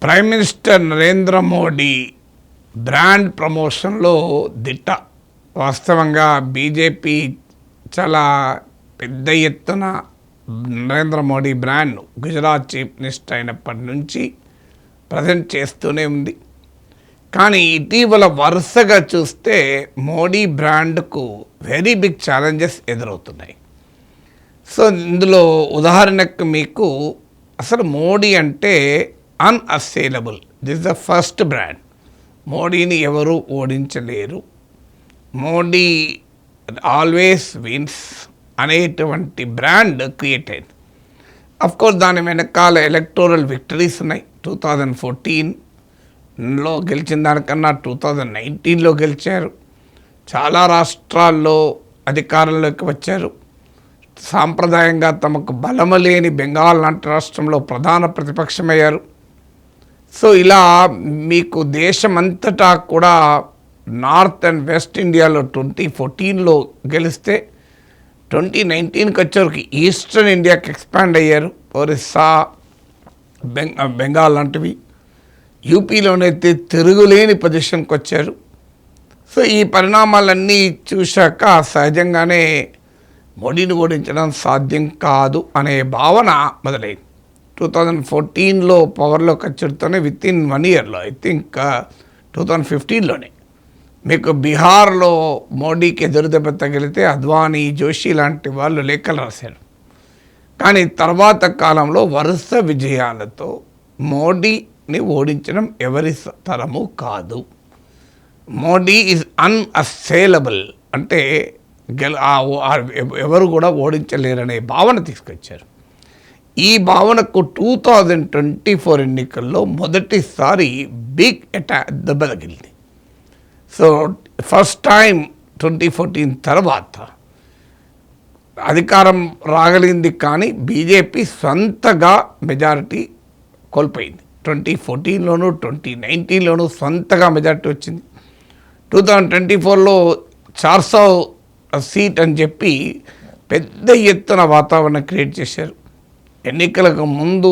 Prime minister Narendra Modi brand ప్రమోషన్లో దిట్ట. వాస్తవంగా బీజేపీ చాలా పెద్ద ఎత్తున నరేంద్ర మోడీ బ్రాండ్ను గుజరాత్ చీఫ్ మినిస్టర్ అయినప్పటి నుంచి ప్రజెంట్ చేస్తూనే ఉంది. కానీ ఇటీవల వరుసగా చూస్తే మోడీ బ్రాండ్కు వెరీ బిగ్ ఛాలెంజెస్ ఎదురవుతున్నాయి. సో ఇందులో ఉదాహరణకు మీకు అసలు మోడీ అంటే unassailable, this the first brand. మోడీని ఎవరు ఓడించలేరు, మోడీ ఆల్వేస్ విన్స్ అనేటువంటి బ్రాండ్ క్రియేట్ అయింది. అఫ్కోర్స్ దాని వెనకాల ఎలక్టోరల్ విక్టరీస్ ఉన్నాయి. 2014లో గెలిచిన దానికన్నా 2019లో గెలిచారు. చాలా రాష్ట్రాల్లో అధికారంలోకి వచ్చారు. సాంప్రదాయంగా తమకు బలము లేని బెంగాల్ లాంటి రాష్ట్రంలో ప్రధాన ప్రతిపక్షమయ్యారు. సో ఇలా మీకు దేశమంతటా కూడా నార్త్ అండ్ వెస్ట్ ఇండియాలో 2014లో గెలిస్తే 2019కి వచ్చేవరకు ఈస్టర్న్ ఇండియాకి ఎక్స్పాండ్ అయ్యారు. ఒరిస్సా, బెంగాల్ లాంటివి. యూపీలోనైతే తిరుగులేని పొజిషన్కి వచ్చారు. సో ఈ పరిణామాలన్నీ చూశాక సహజంగానే మోడీని ఓడించడం సాధ్యం కాదు అనే భావన మొదలైంది. 2014లో పవర్లోకి వచ్చేతోనే విత్ ఇన్ 1 ఇయర్లో, ఐ థింక్ 2015లోనే మీకు బీహార్లో మోడీకి ఎదురుదెబ్బ తగిలితే అద్వానీ, జోషి లాంటి వాళ్ళు లేఖలు రాశారు. కానీ తర్వాత కాలంలో వరుస విజయాలతో మోడీని ఓడించడం ఎవరి తరము కాదు. మోడీ ఈజ్ అన్అస్సేలబుల్ అంటే ఎవరు కూడా ఓడించలేరనే భావన తీసుకొచ్చారు. ఈ భావనకు 2024 ఎన్నికల్లో మొదటిసారి బిగ్ దెబ్బ తగిలింది. సో ఫస్ట్ టైం 2014 తర్వాత అధికారం రాగలిగింది, కానీ బీజేపీ సొంతగా మెజారిటీ కోల్పోయింది. 2014లోనూ 2019లోనూ సొంతగా మెజారిటీ వచ్చింది. 2024లో 400 సీట్ అని చెప్పి పెద్ద ఎత్తున వాతావరణం క్రియేట్ చేశారు. ఎన్నికలకు ముందు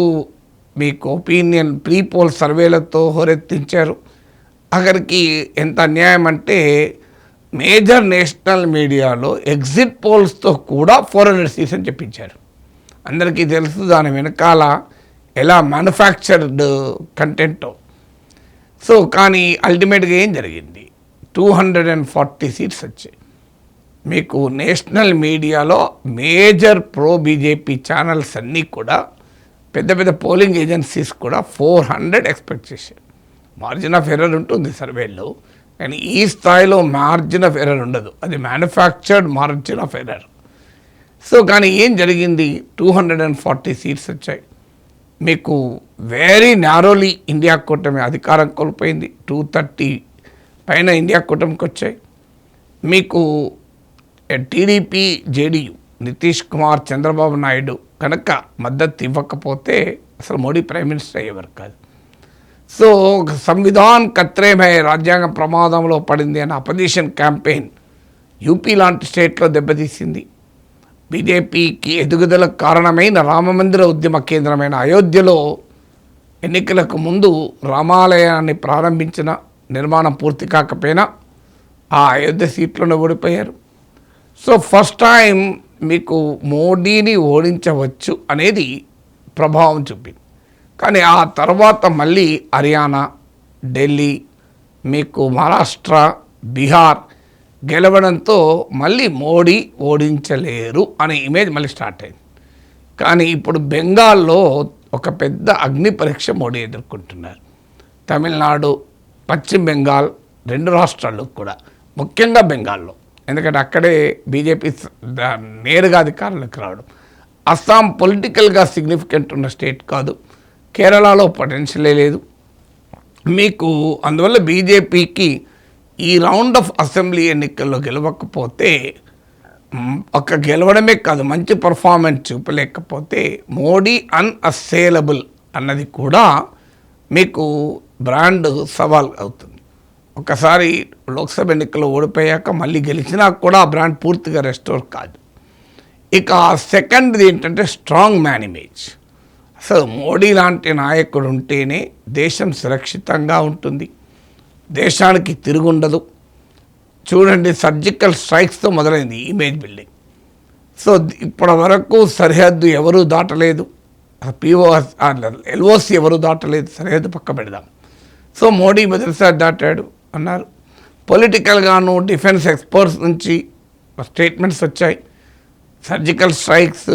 మీకు ఒపీనియన్ ప్రీ పోల్ సర్వేలతో హోరెత్తించారు. అక్కడికి ఎంత అన్యాయం అంటే మేజర్ నేషనల్ మీడియాలో ఎగ్జిట్ పోల్స్తో కూడా 400 సీట్స్ అని చెప్పించారు. అందరికీ తెలుసు దాని వెనకాల ఎలా మ్యానుఫ్యాక్చర్డ్ కంటెంటో. సో కానీ అల్టిమేట్గా ఏం జరిగింది, 240 సీట్స్ వచ్చాయి. మీకు నేషనల్ మీడియాలో మేజర్ ప్రో బీజేపీ ఛానల్స్ అన్నీ కూడా, పెద్ద పెద్ద పోలింగ్ ఏజెన్సీస్ కూడా 400 ఎక్స్పెక్ట్ చేశారు. మార్జిన్ ఆఫ్ ఎర్రర్ ఉంటుంది సర్వేలో, కానీ ఈ స్థాయిలో మార్జిన్ ఆఫ్ ఎర్రర్ ఉండదు, అది manufactured margin of error. So కానీ ఏం జరిగింది, 240 సీట్స్ వచ్చాయి. మీకు వెరీ నారోలీ ఇండియా కూటమి అధికారం కోల్పోయింది. 230 పైన ఇండియా కూటమికి వచ్చాయి. మీకు టీడీపీ, జేడీయూ, నితీష్ కుమార్, చంద్రబాబు నాయుడు కనుక మద్దతు ఇవ్వకపోతే అసలు మోడీ ప్రైమ్ మినిస్టర్ అయ్యేవారు కాదు. సో సంవిధాన్ ఖత్రేమే, రాజ్యాంగం ప్రమాదంలో పడింది అన్న అపోజిషన్ క్యాంపెయిన్ యూపీ లాంటి స్టేట్లో దెబ్బతీసింది. బీజేపీకి ఎదుగుదలకు కారణమైన రామమందిర ఉద్యమ కేంద్రమైన అయోధ్యలో ఎన్నికలకు ముందు రామాలయాన్ని ప్రారంభించిన, నిర్మాణం పూర్తి కాకపోయినా ఆ అయోధ్య సీట్లోనే ఓడిపోయారు. సో ఫస్ట్ టైం మీకు మోడీని ఓడించవచ్చు అనేది ప్రభావం చూపింది. కానీ ఆ తర్వాత మళ్ళీ హర్యానా, ఢిల్లీ, మీకు మహారాష్ట్ర, బీహార్ గెలవడంతో మళ్ళీ మోడీ ఓడించలేరు అనే ఇమేజ్ మళ్ళీ స్టార్ట్ అయింది. కానీ ఇప్పుడు బెంగాల్లో ఒక పెద్ద అగ్ని పరీక్ష మోడీ ఎదుర్కొంటున్నారు. తమిళనాడు, పశ్చిమ బెంగాల్ 2 రాష్ట్రాల్లో కూడా, ముఖ్యంగా బెంగాల్లో, ఎందుకంటే అక్కడే బీజేపీ నేరుగా అధికారంలోకి రావడం. అస్సాం పొలిటికల్గా సిగ్నిఫికెంట్ ఉన్న స్టేట్ కాదు, కేరళలో పొటెన్షియలే లేదు మీకు. అందువల్ల బీజేపీకి ఈ రౌండ్ ఆఫ్ అసెంబ్లీ ఎన్నికల్లో గెలవకపోతే, ఒక గెలవడమే కాదు మంచి పర్ఫార్మెన్స్ చూపలేకపోతే మోడీ అన్అస్సేలబుల్ అన్నది కూడా మీకు బ్రాండ్ సవాల్ అవుతుంది. ఒకసారి లోక్సభ ఎన్నికల్లో ఓడిపోయాక మళ్ళీ గెలిచినా కూడా ఆ బ్రాండ్ పూర్తిగా రెస్టోర్ కాదు. ఇక సెకండ్ది ఏంటంటే స్ట్రాంగ్ మ్యాన్ ఇమేజ్. అసలు మోడీ లాంటి నాయకుడు ఉంటేనే దేశం సురక్షితంగా ఉంటుంది, దేశానికి తిరుగుండదు. చూడండి, సర్జికల్ స్ట్రైక్స్తో మొదలైంది ఇమేజ్ బిల్డింగ్. సో ఇప్పటి వరకు సరిహద్దు ఎవరూ దాటలేదు, ఎల్ఓసి ఎవరు దాటలేదు, సరిహద్దు పక్క పెడదాం. సో మోడీ మొదటిసారి దాటాడు అన్నారు. పొలిటికల్గాను డిఫెన్స్ ఎక్స్పర్ట్స్ నుంచి స్టేట్మెంట్స్ వచ్చాయి. సర్జికల్ స్ట్రైక్స్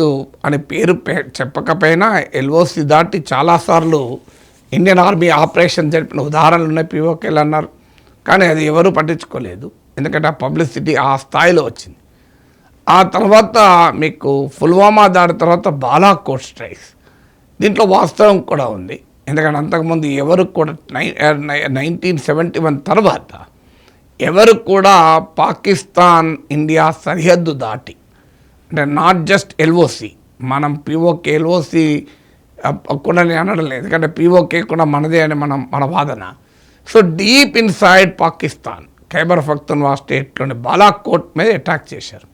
అనే పేరు చెప్పకపోయినా ఎల్ఓసి దాటి చాలాసార్లు ఇండియన్ ఆర్మీ ఆపరేషన్ జరిపిన ఉదాహరణలు ఉన్నాయి, పిఓకేలు అన్నారు. కానీ అది ఎవరూ పట్టించుకోలేదు, ఎందుకంటే ఆ పబ్లిసిటీ ఆ స్థాయిలో వచ్చింది. ఆ తర్వాత మీకు పుల్వామా దాడి తర్వాత బాలాకోట్ స్ట్రైక్స్, దీంట్లో వాస్తవం కూడా ఉంది. ఎందుకంటే అంతకుముందు ఎవరు కూడా 1971 తర్వాత ఎవరు కూడా పాకిస్తాన్ ఇండియా సరిహద్దు దాటి, అంటే నాట్ జస్ట్ ఎల్ఓసి, మనం పిఓకే ఎల్ఓసి కూడా నేను అనడం లేదు, ఎందుకంటే పిఓకే కూడా మనదే అని మన వాదన. So deep inside Pakistan Khyber Pakhtunkhwa స్టేట్లోని బాలాకోట్ మీద అటాక్ చేశారు.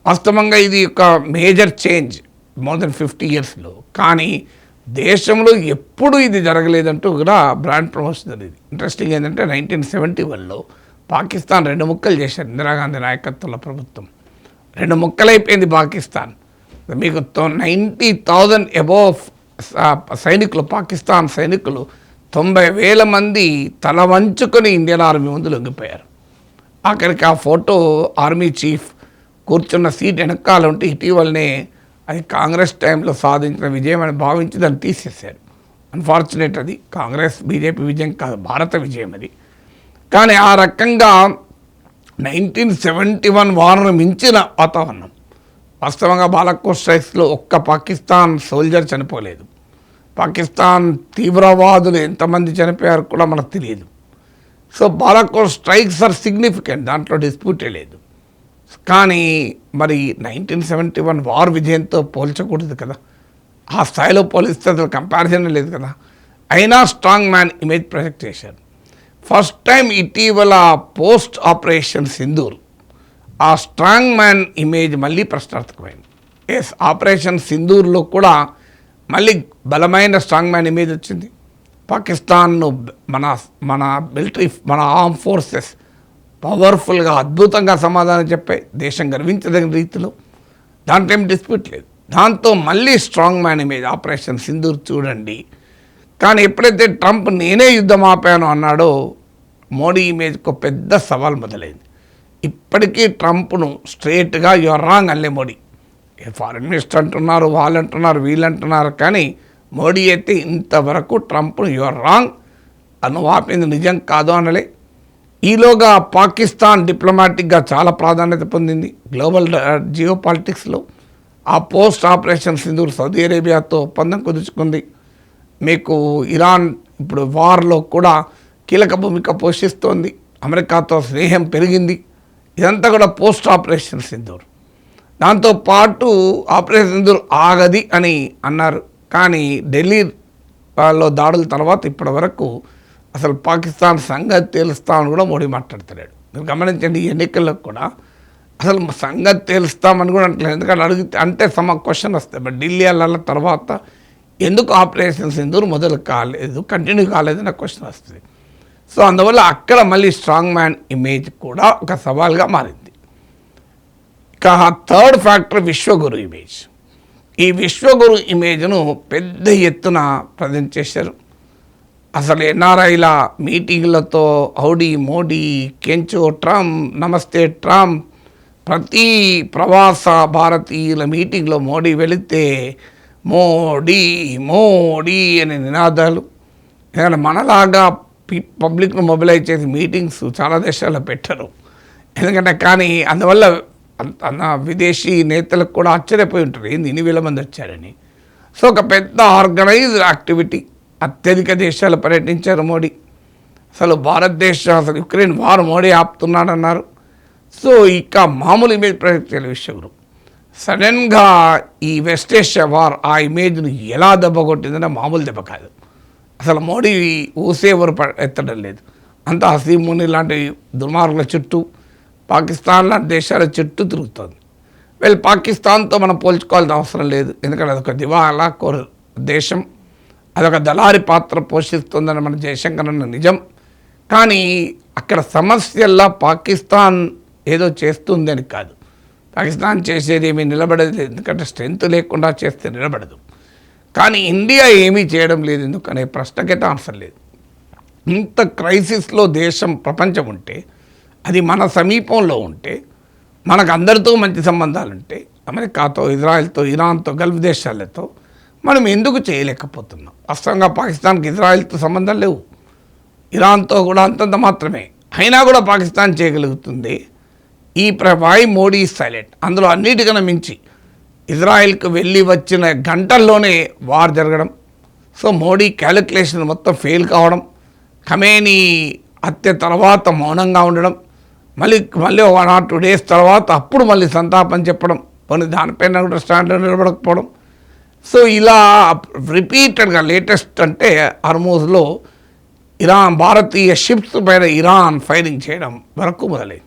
వాస్తవంగా ఇది ఒక మేజర్ చేంజ్ మోర్ దెన్ 50 yearsలో. కానీ దేశంలో ఎప్పుడు ఇది జరగలేదంటూ కూడా బ్రాండ్ ప్రమోషన్ జరిగింది. ఇంట్రెస్టింగ్ ఏంటంటే 1971లో పాకిస్తాన్ 2 ముక్కలు చేశారు ఇందిరాగాంధీ నాయకత్వంలో ప్రభుత్వం. 2 ముక్కలైపోయింది పాకిస్తాన్. మీకు 90,000 అబోవ్ సైనికులు, పాకిస్తాన్ సైనికులు 90,000 మంది తల వంచుకొని ఇండియన్ ఆర్మీ ముందు లొంగిపోయారు. ఆఖరికి ఆ ఫోటో ఆర్మీ చీఫ్ కూర్చున్న సీట్ వెనకాల ఉంటే ఇటీవలనే అది కాంగ్రెస్ టైంలో సాధించిన విజయం అని భావించి దాన్ని తీసేశారు. అన్ఫార్చునేట్, అది కాంగ్రెస్ బీజేపీ విజయం కాదు, భారత విజయం అది. కానీ ఆ రకంగా 1971 వార్ను మించిన వాతావరణం. వాస్తవంగా బాలాకోట్ స్ట్రైక్స్లో ఒక్క పాకిస్తాన్ సోల్జర్ చనిపోలేదు. పాకిస్తాన్ తీవ్రవాదులు ఎంతమంది చనిపోయారు కూడా మనకు తెలియదు. So Balakot strikes are significant, దాంట్లో డిస్ప్యూటే లేదు. కానీ మరి 1971 వార్ విజయంతో పోల్చకూడదు కదా, ఆ స్థాయిలో పోలిస్తే అసలు కంపారిజన్ లేదు కదా. అయినా స్ట్రాంగ్ మ్యాన్ ఇమేజ్ ప్రొజెక్ట్ చేశారు. ఫస్ట్ టైం ఇటీవల పోస్ట్ ఆపరేషన్ సింధూర్ ఆ స్ట్రాంగ్ మ్యాన్ ఇమేజ్ మళ్ళీ ప్రశ్నార్థకమైంది. ఎస్, ఆపరేషన్ సింధూర్లో కూడా మళ్ళీ బలమైన స్ట్రాంగ్ మ్యాన్ ఇమేజ్ వచ్చింది. పాకిస్తాన్ను మన మిలిటరీ, మన ఆర్మ్ ఫోర్సెస్ పవర్ఫుల్గా అద్భుతంగా సమాధానం చెప్పాయి, దేశం గర్వించదగిన రీతిలో, దాంట్లో ఏం డిస్ప్యూట్ లేదు. దాంతో మళ్ళీ strong man image operation Sindoor చూడండి. కానీ ఎప్పుడైతే ట్రంప్ నేనే యుద్ధం ఆపాను అన్నాడో మోడీ ఇమేజ్కు పెద్ద సవాల్ మొదలైంది. ఇప్పటికీ ట్రంప్ను స్ట్రేట్గా యువర్ రాంగ్ అనలే మోడీ. ఫారిన్ మినిస్టర్ అంటున్నారు, వాళ్ళు అంటున్నారు, వీళ్ళు అంటున్నారు, కానీ మోడీ అయితే ఇంతవరకు ట్రంప్ను యువర్ రాంగ్ నువ్వు ఆపింది నిజం కాదు అనలే. ఈలోగా పాకిస్తాన్ డిప్లొమాటిక్గా చాలా ప్రాధాన్యత పొందింది గ్లోబల్ జియో పాలిటిక్స్లో. ఆ పోస్ట్ ఆపరేషన్ సింధూర్ సౌదీ అరేబియాతో ఒప్పందం కుదుర్చుకుంది. మీకు ఇరాన్ ఇప్పుడు వార్లో కూడా కీలక భూమిక పోషిస్తోంది, అమెరికాతో స్నేహం పెరిగింది. ఇదంతా కూడా పోస్ట్ ఆపరేషన్ సింధూర్. దాంతోపాటు ఆపరేషన్ సింధూర్ ఆగది అని అన్నారు, కానీ ఢిల్లీలో దాడుల తర్వాత ఇప్పటి వరకు అసలు పాకిస్తాన్ సంగతి తేలుస్తామని కూడా మోడీ మాట్లాడుతున్నాడు. మీరు గమనించండి, ఈ ఎన్నికల్లో కూడా అసలు సంగతి తేలుస్తామని కూడా అంటలేదు. ఎందుకంటే అడిగితే అంటే క్వశ్చన్ వస్తాయి, బట్ ఢిల్లీ వెళ్ళాల తర్వాత ఎందుకు ఆపరేషన్ సింధూర్ మొదలు కాలేదు, కంటిన్యూ కాలేదని క్వశ్చన్ వస్తుంది. సో అందువల్ల అక్కడ మళ్ళీ స్ట్రాంగ్ మ్యాన్ ఇమేజ్ కూడా ఒక సవాల్గా మారింది. ఇక థర్డ్ ఫ్యాక్టర్ విశ్వగురు ఇమేజ్. ఈ విశ్వగురు ఇమేజ్ను పెద్ద ఎత్తున ప్రజెంట్ చేశారు. అసలు ఎన్ఆర్ఐల మీటింగ్లతో హౌడీ మోడీ, కెంచో ట్రంప్, నమస్తే ట్రంప్, ప్రతి ప్రవాస భారతీయుల మీటింగ్లో మోడీ వెళితే మోడీ మోడీ అనే నినాదాలు. ఎందుకంటే మనలాగా పబ్లిక్ను మొబిలైజ్ చేసి మీటింగ్స్ చాలా దేశాల్లో పెట్టరు. ఎందుకంటే కానీ అందువల్ల విదేశీ నేతలకు కూడా ఆశ్చర్యపోయి ఉంటారు, ఏంది ఇన్ని వేల మంది వచ్చారని. సో ఒక పెద్ద ఆర్గనైజ్డ్ యాక్టివిటీ, అత్యధిక దేశాలు పర్యటించారు మోడీ. అసలు భారతదేశం అసలు యుక్రెయిన్ వార్ మోడీ ఆపుతున్నాడన్నారు. సో ఇక మామూలు ఇమేజ్ ప్రొజెక్ట్ చేయాలి విశ్వగురు. సడన్గా ఈ వెస్ట్ ఏషియా వార్ ఆ ఇమేజ్ను ఎలా దెబ్బ కొట్టిందంటే మామూలు దెబ్బ కాదు. అసలు మోడీ ఊసేవరు ఎత్తడం లేదు, అంతా హసీముని లాంటి దుర్మార్గుల చుట్టూ, పాకిస్తాన్ లాంటి దేశాల చుట్టూ తిరుగుతుంది. పాకిస్తాన్తో మనం పోల్చుకోవాల్సిన అవసరం లేదు, ఎందుకంటే అదొక దివాలా దేశం, అదొక దళారి పాత్ర పోషిస్తుందని మన జయశంకర్ అన్న నిజం. కానీ అక్కడ సమస్యల్లా పాకిస్తాన్ ఏదో చేస్తుంది అని కాదు. పాకిస్తాన్ చేసేది ఏమీ నిలబడేది లేదు, ఎందుకంటే స్ట్రెంత్ లేకుండా చేస్తే నిలబడదు. కానీ ఇండియా ఏమీ చేయడం లేదు ఎందుకనే ప్రశ్నకైతే ఆన్సర్ లేదు. ఇంత క్రైసిస్లో దేశం ప్రపంచం ఉంటే, అది మన సమీపంలో ఉంటే, మనకు అందరితో మంచి సంబంధాలు ఉంటే, అమెరికాతో, ఇజ్రాయెల్తో, ఇరాన్తో, గల్ఫ్ దేశాలతో మనం ఎందుకు చేయలేకపోతున్నాం? వాస్తవంగా పాకిస్తాన్కి ఇజ్రాయెల్తో సంబంధాలు లేవు, ఇరాన్తో కూడా అంతంత మాత్రమే. అయినా కూడా పాకిస్తాన్ చేయగలుగుతుంది. Why Modi silent? అందులో అన్నిటికన్నా మించి ఇజ్రాయెల్కి వెళ్ళి వచ్చిన గంటల్లోనే వార్ జరగడం, సో మోడీ క్యాలిక్యులేషన్ మొత్తం ఫెయిల్ కావడం, ఖమేనీ హత్య తర్వాత మౌనంగా ఉండడం, మళ్ళీ 1 or 2 days తర్వాత అప్పుడు మళ్ళీ సంతాపం చెప్పడం, పోనీ దానిపైన కూడా స్టాండ్లో నిలబడకపోవడం. సో ఇలా రిపీటెడ్గా లేటెస్ట్ అంటే హార్మూజ్లో భారతీయ షిప్స్ పైన ఇరాన్ ఫైరింగ్ చేయడం వరకు మొదలైంది.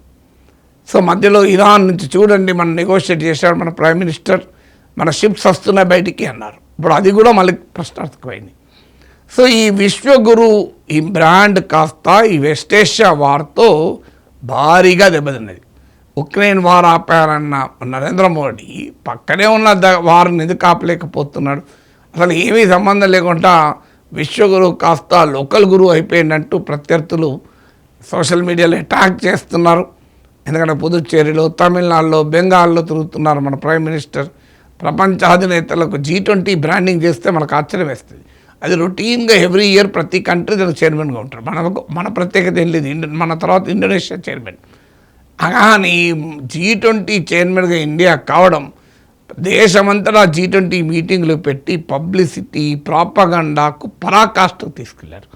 సో మధ్యలో ఇరాన్ నుంచి చూడండి మనం నెగోషియేట్ చేశాడు మన ప్రైమ్ మినిస్టర్, మన షిప్స్ వస్తున్నాయి బయటికి అన్నారు. ఇప్పుడు అది కూడా మళ్ళీ ప్రశ్నార్థకమైంది. సో ఈ విశ్వగురు ఈ బ్రాండ్ కాస్త ఈ వెస్ట్ ఏషియా వార్తో భారీగా దెబ్బతిన్నది. ఉక్రెయిన్ వార్ ఆపారన్న నరేంద్ర మోడీ పక్కనే ఉన్న వారిని ఎందుకు ఆపలేకపోతున్నాడు? అసలు ఏమీ సంబంధం లేకుండా విశ్వగురు కాస్త లోకల్ గురువు అయిపోయిందంటూ ప్రత్యర్థులు సోషల్ మీడియాలో అటాక్ చేస్తున్నారు. ఎందుకంటే పుదుచ్చేరిలో, తమిళనాడులో, బెంగాల్లో తిరుగుతున్నారు మన ప్రైమ్ మినిస్టర్. ప్రపంచ అధినేతలకు G20 బ్రాండింగ్ చేస్తే మనకు ఆశ్చర్యం వేస్తుంది. అది రొటీన్గా ఎవ్రీ ఇయర్ ప్రతి కంట్రీ దానికి చైర్మన్గా ఉంటారు. మన ప్రత్యేకత ఏం లేదు. మన తర్వాత ఇండోనేషియా చైర్మన్. కానీ G20 చైర్మన్గా ఇండియా కావడం, దేశమంతటా G20 మీటింగ్లు పెట్టి పబ్లిసిటీ, ప్రాపగండాకు పరాకాష్ఠకు తీసుకెళ్లారు.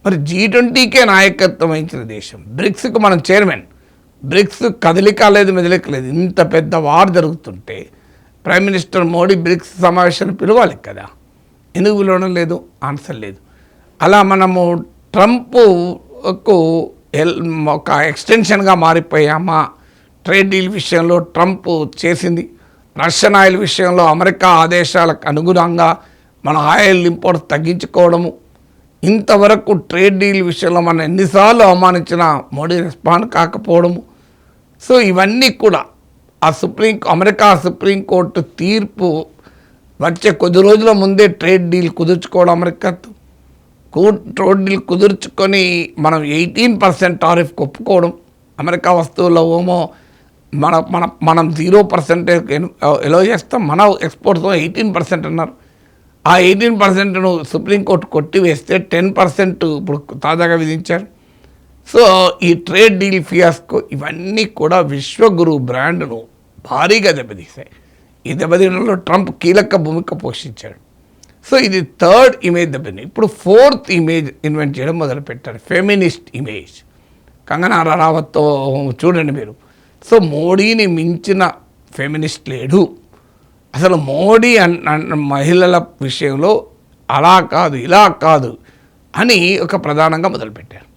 మరి G20కే నాయకత్వం వహించిన దేశం, బ్రిక్స్కి మనం చైర్మన్. బ్రిక్స్ కదలిక లేదు, మెదలిక లేదు. ఇంత పెద్ద వార్ జరుగుతుంటే ప్రైమ్ మినిస్టర్ మోడీ బ్రిక్స్ సమావేశాన్ని పిలవాలి కదా, ఎందుకు పిలవడం లేదు? ఆన్సర్ లేదు. అలా మనము ట్రంప్కు ఒక ఎక్స్టెన్షన్గా మారిపోయామా? ట్రేడ్ డీల్ విషయంలో ట్రంప్ చేసింది, రష్యన్ ఆయిల్ విషయంలో అమెరికా ఆదేశాలకు అనుగుణంగా మన ఆయిల్ ఇంపోర్ట్ తగ్గించుకోవడము, ఇంతవరకు ట్రేడ్ డీల్ విషయంలో మనం ఎన్నిసార్లు అవమానించినా మోడీ రెస్పాండ్ కాకపోవడము. సో ఇవన్నీ కూడా అమెరికా సుప్రీంకోర్టు తీర్పు వచ్చే కొద్ది రోజుల ముందే ట్రేడ్ డీల్ కుదుర్చుకోవడం, అమెరికాతో ట్రేడ్ డీల్ కుదుర్చుకొని మనం 18% టారిఫ్ ఒప్పుకోవడం, అమెరికా వస్తువుల్లో ఏమో మనం 0% ఎలో చేస్తాం, మన ఎక్స్పోర్ట్స్ 18% అన్నారు. ఆ 18%ను సుప్రీంకోర్టు కొట్టివేస్తే 10% ఇప్పుడు తాజాగా విధించారు. సో ఈ ట్రేడ్ డీల్ ఫియాస్కో ఇవన్నీ కూడా విశ్వగురు బ్రాండ్ను భారీగా దెబ్బతీశాయి. ఈ దెబ్బతీయడంలో ట్రంప్ కీలక భూమిక పోషించాడు. సో ఇది 3rd ఇమేజ్ దెబ్బతింది. ఇప్పుడు 4th ఇమేజ్ ఇన్వెంట్ చేయడం మొదలుపెట్టారు, ఫెమినిస్ట్ ఇమేజ్. కంగనా రనౌత్తో చూడండి మీరు. సో మోడీని మించిన ఫెమినిస్ట్ లేడు. అసలు మోడీ మహిళల విషయంలో అలా కాదు, ఇలా కాదు అని ఒక ప్రధానంగా మొదలుపెట్టారు.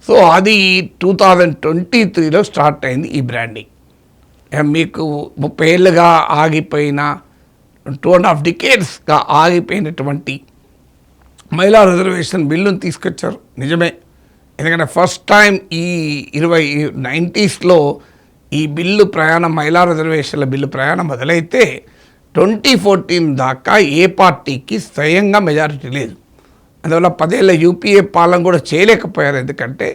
సో అది 2023లో స్టార్ట్ అయింది ఈ బ్రాండింగ్. మీకు 30 ఏళ్ళుగా ఆగిపోయిన 2.5 decadesగా ఆగిపోయినటువంటి మహిళా రిజర్వేషన్ బిల్లును తీసుకొచ్చారు. నిజమే, ఎందుకంటే ఫస్ట్ టైం ఈ 90sలో ఈ బిల్లు ప్రయాణం, మహిళా రిజర్వేషన్ల బిల్లు ప్రయాణం మొదలైతే 2014 దాకా ఏ పార్టీకి స్వయంగా మెజారిటీ లేదు. అందువల్ల 10 ఏళ్ళ యూపీఏ పాలన కూడా చేయలేకపోయారు. ఎందుకంటే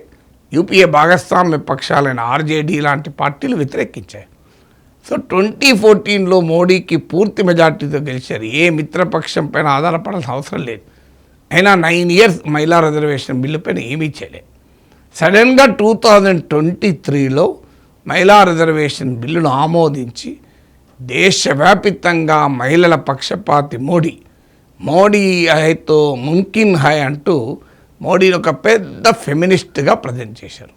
యూపీఏ భాగస్వామ్య పక్షాలైన ఆర్జేడీ లాంటి పార్టీలు వ్యతిరేకించాయి. సో 2014లో మోడీకి పూర్తి మెజార్టీతో గెలిచారు. ఏ మిత్రపక్షం పైన ఆధారపడాల్సిన అవసరం లేదు. అయినా 9 years మహిళా రిజర్వేషన్ బిల్లు పైన ఏమీ చేయలేదు. సడన్గా 2023లో మహిళా రిజర్వేషన్ బిల్లును ఆమోదించి దేశవ్యాపితంగా మహిళల పక్షపాతి మోడీ హైతో ముమ్కిన్ హై అంటూ మోడీని ఒక పెద్ద ఫెమినిస్ట్గా ప్రజెంట్ చేశారు.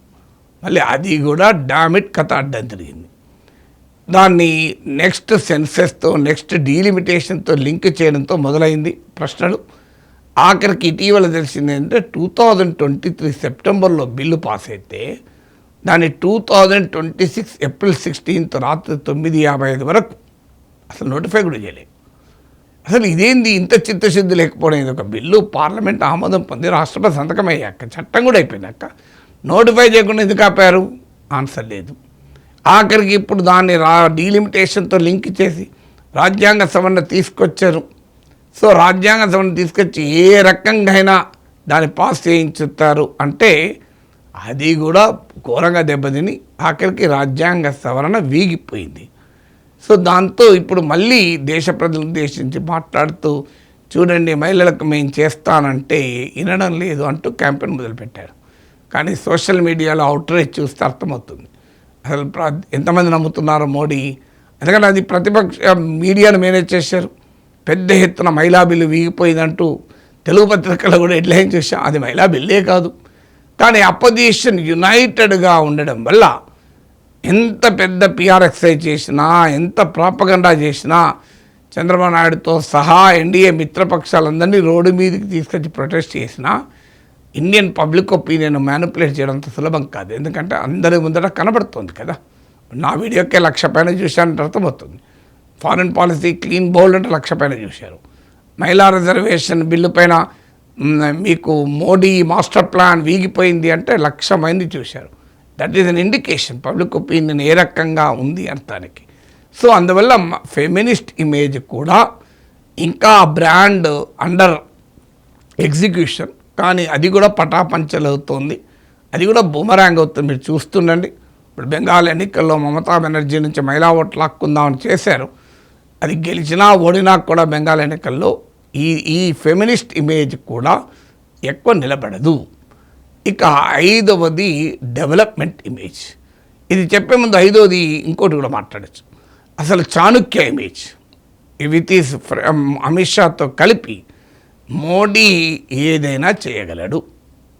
మళ్ళీ అది కూడా డామిట్ కథ అడ్డం తిరిగింది. దాన్ని నెక్స్ట్ సెన్సెస్తో, నెక్స్ట్ డీలిమిటేషన్తో లింక్ చేయడంతో మొదలైంది ప్రశ్నలు. ఆఖరికి ఇటీవల తెలిసింది ఏంటంటే 2023 సెప్టెంబర్లో బిల్లు పాస్ అయితే దాన్ని 2026 April 16 రాత్రి 9:55 వరకు అసలు నోటిఫై కూడా చేయలేదు. అసలు ఇదేంది ఇంత చిత్తశుద్ధి లేకపోవడం, ఇది ఒక బిల్లు పార్లమెంట్ ఆమోదం పొంది రాష్ట్రపతి సంతకం అయ్యాక చట్టం కూడా అయిపోయినాక నోటిఫై చేయకుండా ఎందుకు ఆపారు? ఆన్సర్ లేదు. ఆఖరికి ఇప్పుడు దాన్ని డీలిమిటేషన్తో లింక్ చేసి రాజ్యాంగ సవరణ తీసుకొచ్చారు. సో రాజ్యాంగ సవరణ తీసుకొచ్చి ఏ రకంగా అయినా దాన్ని పాస్ చేయించుతారు అంటే అది కూడా ఘోరంగా దెబ్బతిని ఆఖరికి రాజ్యాంగ సవరణ వీగిపోయింది. సో దాంతో ఇప్పుడు మళ్ళీ దేశ ప్రజలను ఉద్దేశించి మాట్లాడుతూ చూడండి మహిళలకు మేము చేస్తానంటే వినడం లేదు అంటూ క్యాంపెయిన్ మొదలుపెట్టారు. కానీ సోషల్ మీడియాలో అవుట్రీచ్ చూస్తే అర్థమవుతుంది అసలు ఎంతమంది నమ్ముతున్నారో మోడీ. ఎందుకంటే అది ప్రతిపక్ష మీడియాను మేనేజ్ చేశారు. పెద్ద ఎత్తున మహిళా బిల్లు వీగిపోయిందంటూ తెలుగు పత్రికల్లో కూడా హెడ్లైన్ చూసాం. అది మహిళా బిల్లే కాదు, కానీ అపోజిషన్ యునైటెడ్గా ఉండడం వల్ల ఎంత పెద్ద పిఆర్ ఎక్సైజ్ చేసినా, ఎంత ప్రాపగండా చేసినా, చంద్రబాబు నాయుడుతో సహా ఎన్డీఏ మిత్రపక్షాలందరినీ రోడ్డు మీదకి తీసుకొచ్చి ప్రొటెస్ట్ చేసినా ఇండియన్ పబ్లిక్ ఒపీనియన్ మ్యానిపులేట్ చేయడం అంత సులభం కాదు. ఎందుకంటే అందరి ముందర కనబడుతుంది కదా. నా వీడియోకే 1,00,000 పైన చూశానంటే అర్థమవుతుంది. ఫారెన్ పాలసీ క్లీన్ బౌల్డ్ అంటే 1,00,000 పైన చూశారు. మహిళా రిజర్వేషన్ బిల్లు పైన మీకు మోడీ మాస్టర్ ప్లాన్ వీగిపోయింది అంటే 1,00,000 మంది చూశారు. That is an indication public opinion ఏ రకంగా ఉంది అంతానికి. సో అందువల్ల ఫెమినిస్ట్ ఇమేజ్ కూడా ఇంకా బ్రాండ్ అండర్ ఎగ్జిక్యూషన్, కానీ అది కూడా పటాపంచలవుతోంది, అది కూడా బూమరాంగ్ అవుతుంది. మీరు చూస్తుండండి. ఇప్పుడు బెంగాల్ ఎన్నికల్లో మమతా బెనర్జీ నుంచి మహిళా ఓట్లు లాక్కుందామని చేశారు. అది గెలిచినా ఓడినా కూడా బెంగాల్ ఎన్నికల్లో ఈ ఫెమినిస్ట్ ఇమేజ్ కూడా ఎక్కువ నిలబడదు. ఇక 5వది డెవలప్మెంట్ ఇమేజ్. ఇది చెప్పే ముందు 5వది ఇంకోటి కూడా మాట్లాడచ్చు. అసలు Chanakya image with is Amit షాతో కలిపి మోడీ ఏదైనా చేయగలడు,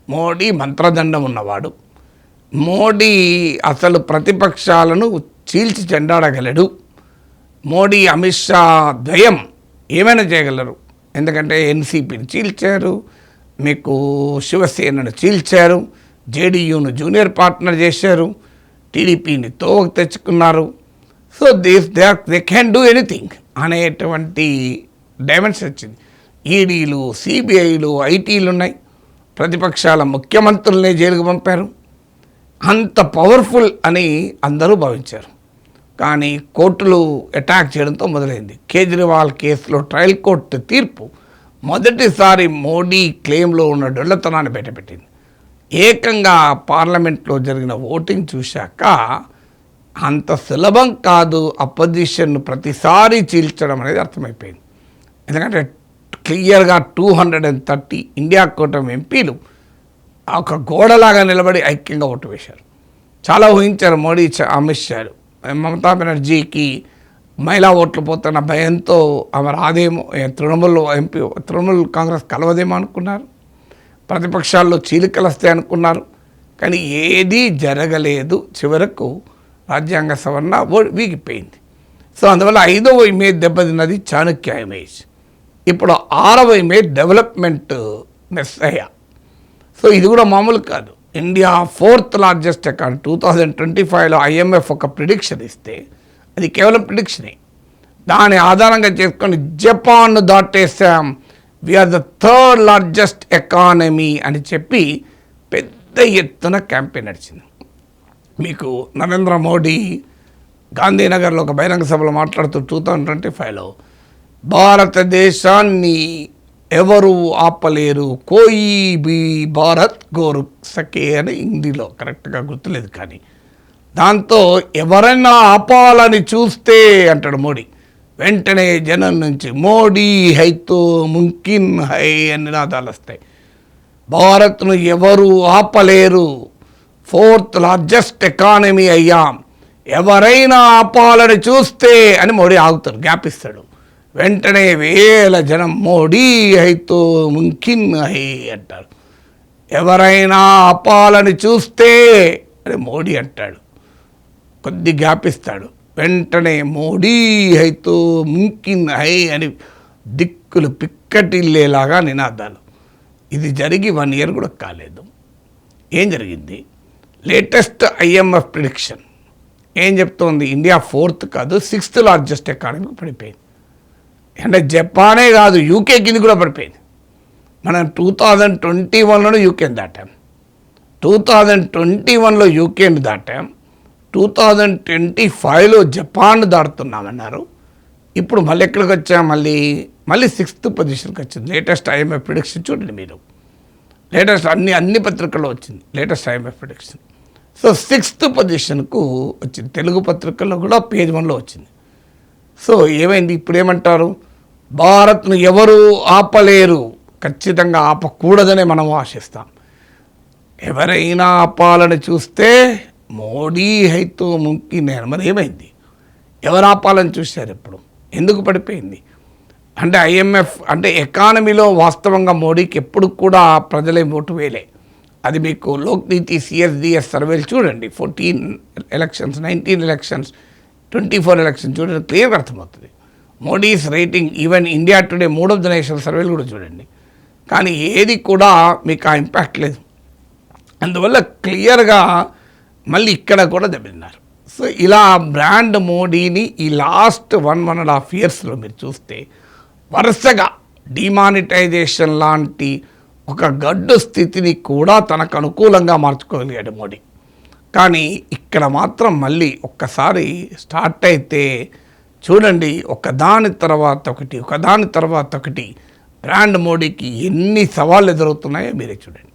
మోడీ మంత్రదండం ఉన్నవాడు, మోడీ అసలు ప్రతిపక్షాలను చీల్చి చెండాడగలడు, మోడీ అమిత్ షా ద్వయం ఏమైనా చేయగలరు. ఎందుకంటే ఎన్సీపీని చీల్చారు, మీకు శివసేనను చీల్చారు, జేడీయూను జూనియర్ పార్ట్నర్ చేశారు, టీడీపీని తోవకు తెచ్చుకున్నారు. So they can do anything అనేటువంటి డైమెన్షన్ వచ్చింది. ఈడీలు, సిబిఐలు, ఐటీలు ఉన్నాయి. ప్రతిపక్షాల ముఖ్యమంత్రులనే జైలుకు పంపారు. అంత పవర్ఫుల్ అని అందరూ భావించారు. కానీ కోర్టులు అటాక్ చేయడంతో మొదలైంది. కేజ్రీవాల్ కేసులో ట్రయల్ కోర్టు తీర్పు మొదటిసారి మోడీ క్లెయిమ్లో ఉన్న డొల్లతనాన్ని బయటపెట్టింది. ఏకంగా పార్లమెంట్లో జరిగిన ఓటింగ్ చూశాక అంత సులభం కాదు అపోజిషన్ను ప్రతిసారి చీల్చడం అనేది అర్థమైపోయింది. ఎందుకంటే క్లియర్గా 230 ఇండియా కూటమి ఎంపీలు ఒక గోడలాగా నిలబడి ఐక్యంగా ఓటు వేశారు. చాలా ఊహించారు మోడీ, అమిత్ షాలు. మమతా బెనర్జీకి మహిళా ఓట్లు పోతున్న భయంతో ఆమె రాదేమో, తృణమూల్ కాంగ్రెస్ కలవదేమో అనుకున్నారు. ప్రతిపక్షాల్లో చీలికలు వస్తాయి అనుకున్నారు. కానీ ఏదీ జరగలేదు. చివరకు రాజ్యాంగ సవరణ వీగిపోయింది. సో అందువల్ల 5వ ఇమేజ్ దెబ్బతిన్నది చాణక్య ఇమేజ్. ఇప్పుడు 6వ ఇమేజ్ డెవలప్మెంట్ మెస్సయ్య. సో ఇది కూడా మామూలు కాదు. ఇండియా 4th లార్జెస్ట్ ఎకానమీ 2025లో IMF ఒక ప్రిడిక్షన్ ఇస్తే అది కేవలం ప్రిడిక్షనే. దాని ఆధారంగా చేసుకొని జపాన్ను దాటేసాం, we're the 3rd largest economy అని చెప్పి పెద్ద ఎత్తున క్యాంపెయిన్ నడిచింది. మీకు నరేంద్ర మోడీ గాంధీనగర్లో ఒక బహిరంగ సభలో మాట్లాడుతూ 2025లో భారతదేశాన్ని ఎవరు ఆపలేరు, కోయి బి భారత్ గోరు సకే అని హిందీలో కరెక్ట్గా గుర్తులేదు, కానీ దాంతో ఎవరైనా ఆపాలని చూస్తే అంటాడు మోడీ, వెంటనే జనం నుంచి మోడీ హైతో ముంకిన్ హై అని నినాదాలు వస్తాయి. భారత్ను ఎవరు ఆపలేరు, 4th లార్జెస్ట్ ఎకానమీ అయ్యాం, ఎవరైనా ఆపాలని చూస్తే అని మోడీ ఆగుతారు, గ్యాప్ ఇస్తాడు. వెంటనే వేల జనం మోడీ హైతో ముంకిన్ హై అంటారు. ఎవరైనా ఆపాలని చూస్తే అని మోడీ అంటాడు, కొద్ది గ్యాప్ ఇస్తాడు, వెంటనే మోడీ హైతో ముంకిన్ హై అని దిక్కులు పిక్కటిల్లేలాగా నినాదాలు. ఇది జరిగి 1 year కూడా కాలేదు. ఏం జరిగింది? లేటెస్ట్ IMF ప్రిడిక్షన్ ఏం చెప్తోంది? ఇండియా 4th కాదు 6th లార్జెస్ట్ ఎకానమీ పడిపోయింది. అంటే జపానే కాదు, యూకే కింద కూడా పడిపోయింది. మనం 2021లోనే యూకేని దాటాం, 2021లో యూకేని దాటాం, 2025లో జపాన్ దాటుతున్నామన్నారు. ఇప్పుడు మళ్ళీ ఎక్కడికి వచ్చాం, మళ్ళీ 6th పొజిషన్కి వచ్చింది. లేటెస్ట్ IMF ప్రిడిక్షన్ చూడండి మీరు, లేటెస్ట్ అన్ని పత్రికల్లో వచ్చింది latest IMF prediction. So 6th పొజిషన్కు వచ్చింది. తెలుగు పత్రికల్లో కూడా పేజ్ 1లో వచ్చింది. సో ఏమైంది, ఇప్పుడు ఏమంటారు, భారత్ను ఎవరు ఆపలేరు, ఖచ్చితంగా ఆపకూడదనే మనం ఆశిస్తాం. ఎవరైనా ఆపాలని చూస్తే మోడీ హైతో ముమ్కిన్. మరి ఏమైంది, ఎవరు ఆపాలని చూశారు, ఇప్పుడు ఎందుకు పడిపోయింది అంటే IMF అంటే ఎకానమీలో వాస్తవంగా మోడీకి ఎప్పుడు కూడా ప్రజలే ఓటు వేయలే. అది మీకు లోక్నీతి CSDS సర్వేలు చూడండి, 14 ఎలక్షన్స్, 19 ఎలక్షన్స్, 24 ఎలక్షన్స్ చూడండి, క్లియర్గా అర్థమవుతుంది. Modi's rating even India today 3 of the nation సర్వేలు కూడా చూడండి, కానీ ఏది కూడా మీకు ఆ ఇంపాక్ట్ లేదు. అందువల్ల క్లియర్గా మళ్ళీ ఇక్కడ కూడా దెబ్బతిన్నారు. సో ఇలా బ్రాండ్ మోడీని ఈ లాస్ట్ 1.5 ఇయర్స్లో మీరు చూస్తే వరుసగా డిమానిటైజేషన్ లాంటి ఒక గడ్డు స్థితిని కూడా తనకు అనుకూలంగా మార్చుకోగలిగాడు మోడీ. కానీ ఇక్కడ మాత్రం మళ్ళీ ఒక్కసారి స్టార్ట్ అయితే చూడండి, ఒకదాని తర్వాత ఒకటి బ్రాండ్ మోడీకి ఎన్ని సవాళ్ళు ఎదురవుతున్నాయో మీరే చూడండి.